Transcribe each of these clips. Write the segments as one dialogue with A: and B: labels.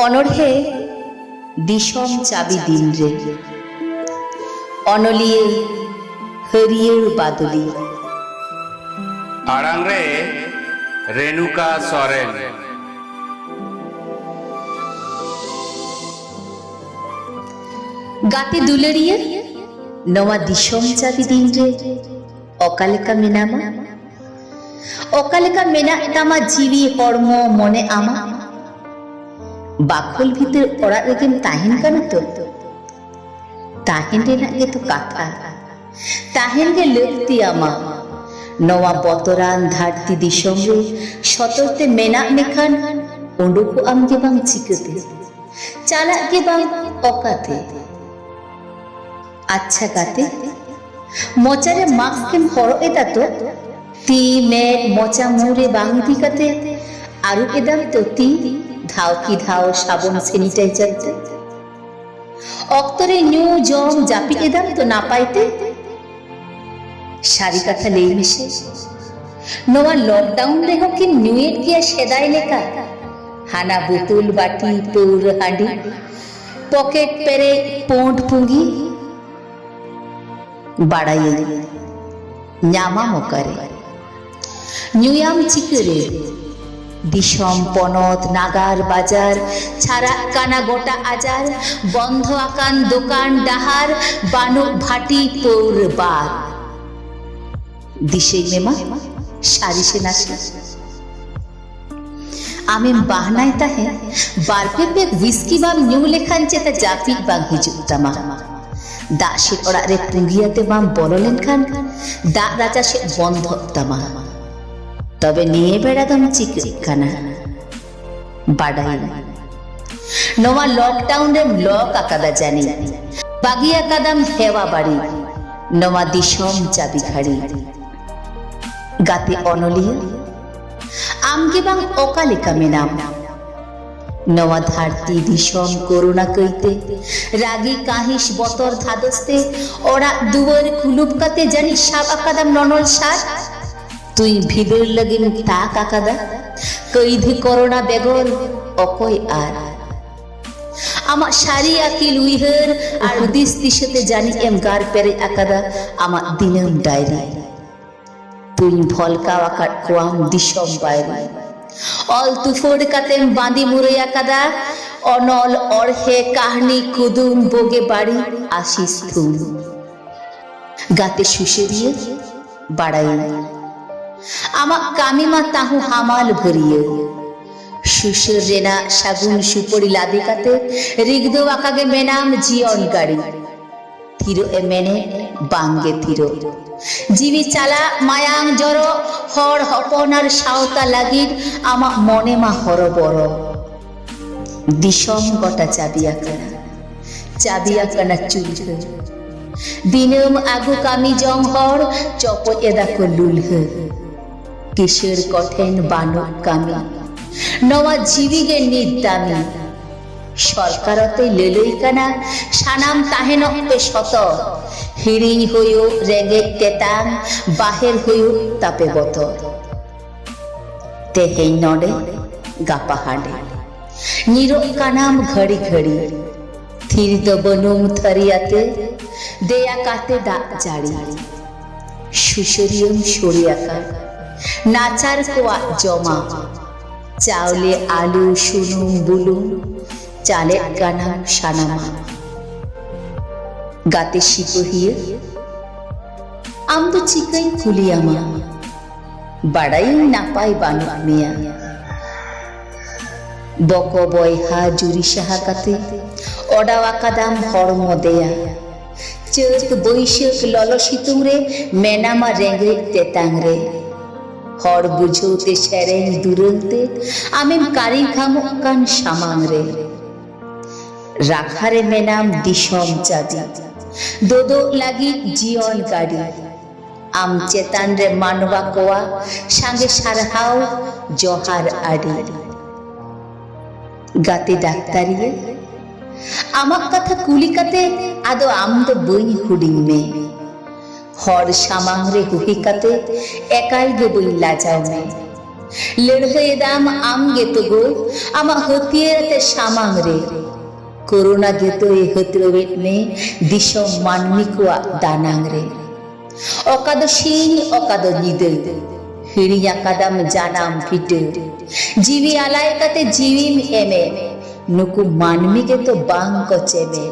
A: অনর্হে দিশম চাবি দিন রে অনলিয়ে হরিয়ের বাদলি
B: আড়াং রে রেণুকা সরেন
A: গাতে দুলারিয়ে নওয়া দিশম চাবি দিন রে অকালেকা মেনামা অকালেকা মেনা তামা জিবি হর্ম মনে আমা বাকল ভিতর ওড়াগ রেগেম তাহেন কানা তো তাহেন রেনাग गे तो काथा ताहेन गे लक्ति आमा नवा बतरान धारती दिसम रे सतर्ते मेनाग मेखान उंडुको आम गे बांग चिकाते चालाग गे बांग अकाते अच्छा गाते मोचारे मास्क केम हरग एदा तो ती मेड मोचा मुरे बांग दिकाते आरु एदाम तो ती धाव की धाव साबन सैनिटाइजार ते अक्तरे न्यू जम जापी एदाम तो ना पाइते सारी कथा लेई मिशे नवा लॉकडाउन रेहो कि न्यूएट किया सेदाय लेका हाना बोतल बाटी पौर हांडी पॉकेट पेरे पोंट पुंगी बाड़ाई न्यामा मोकारे न्यूयाम चिकरे दिशम पनत नागार बाजार छाड़ा काना गोटा आजार बंध आकान दोकान डाहार बानुक भाटी पौर बार दिशे मेमा सारी से नाशा आमें बाहनाय ताहे बारपे पे विस्की बाम न्यू लेखान चेता जापी बांग हिजुक तमा दा से ओड़ा रे पुंगियाते बाम बोलो लेनखान दा राजा से बंध तमा तबे निये बेड़ा दम चिकाना बाड़ाई नवा लॉकडाउन रे लॉक आकादा जानी बागी आकादाम हेवा बाड़ी नवा दिशम चाबी घाड़ी गाते अनलिया आमगे बांग अकालेका मेनाम नवा धारती दिशम कोरोना कइते रागी काहिश बतर धादस्ते ओड़ा दुवर खुलुप काते जानी साब आकादाम ननल सार तुई भिदर लगिन ताक आकादा कईधे कोरोना बेगर अकय आर आमा सारी आकिल उइहर आर दिस दिशते जानी एम गार पेरे आकादा आमा दिनम डायरी तुई भलका आकाट कोआम दिशम बायरी ऑल तुफोड़ कातेम बांदी मुरे आकादा अनल अरहे कहानी कुदुम बोगे बाड़ी आशिस थुम गाते सुशेरिये बाड़ाई आमा कामिमा ताहु हामाल भरिये सुशेर रेना सागुन सुपड़ी लादे काते रिगदो आकागे मेनाम जियन गाड़ी थिरो ए मेने बांगे थिरो जीवी चाला मायांग जरो हर हपनार सावता लागिर आमा मने मा हरबरो दिशम गटा चाबी आकाना चुल दिनम आगु कामी जम हर चपो एदाको लुलह किशोर कठेन बानुक कामी नवा जीविगे निदामी सरकारते लेलई काना सानाम ताहेन पे शत हिरिंग होयो रेगे तेतांग बाहेर होयो तापे बत तेहे नडे गापा हाडे निरो कानाम घड़ी घड़ी थिर दबनुम थरियाते देया काते दा जाड़ी सुशरियम शरियाका नाचार कोआ जमा चावले आलू सुनुम बुलुम चाले गानाम सानामा गाते शिकोहिए आम तो चिकाई कुलियामा बाड़ाई नापाई बानुक मिया बको बयहा जुरी साहा काते ओडावा कादाम हरम देया चैत बैशाख ललो सितुंग रे मेनामा रेंगे तेतांग रे हर बुझोते सेरेन दुरंते आमेम कारी खामुक कान सामांग रे राखारे मेनाम दिशम चाबी दोदो लागी जियन गाड़ी आम चेतान रे मानवा कोआ सांगे सारहाव जोहार आड़ी गाते डाक्तारिये आमाक कथा कुली काते आदो आम दो बई हुडिंग में हर सामांग रे हुही काते एकाई गे बई लाजाव में लड़हई दाम आम गे तो गो आमा हथियारते सामांग रे कोरोना गे तो ए हथियारवेट ने दिसोम मानमी को दानांग रे ओका दो सिंह ओका दो निदे हिड़िया कदम जानाम फिटे जीवी आलाय कते जीवीम एमे नुकु मानमी के तो बांग को चेमे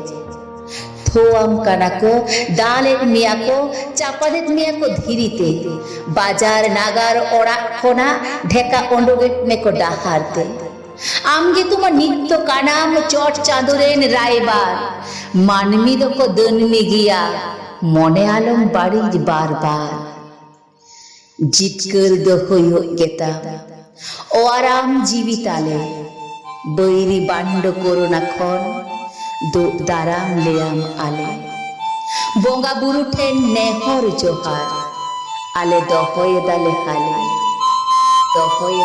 A: थोआम काना को दालेट मिया को चापादेट मिया को धीरीते बाजार नागार ओड़ा खोना ढेका ओंडोगेट ने को डाहारते आमगे तुम नित्य कानाम चोट चांदुरेन रायबार मानमी दो को दनमी गिया मोने आलम बाड़ी बार बार जितकर दो होयो गेता ओ आराम जीविताले बैरी बांडो कोरोना खन दो दाराम लेयाम आले बोंगा बुरु ठेन नेहर जोहार आले दोहोय दाले हाले दोहोय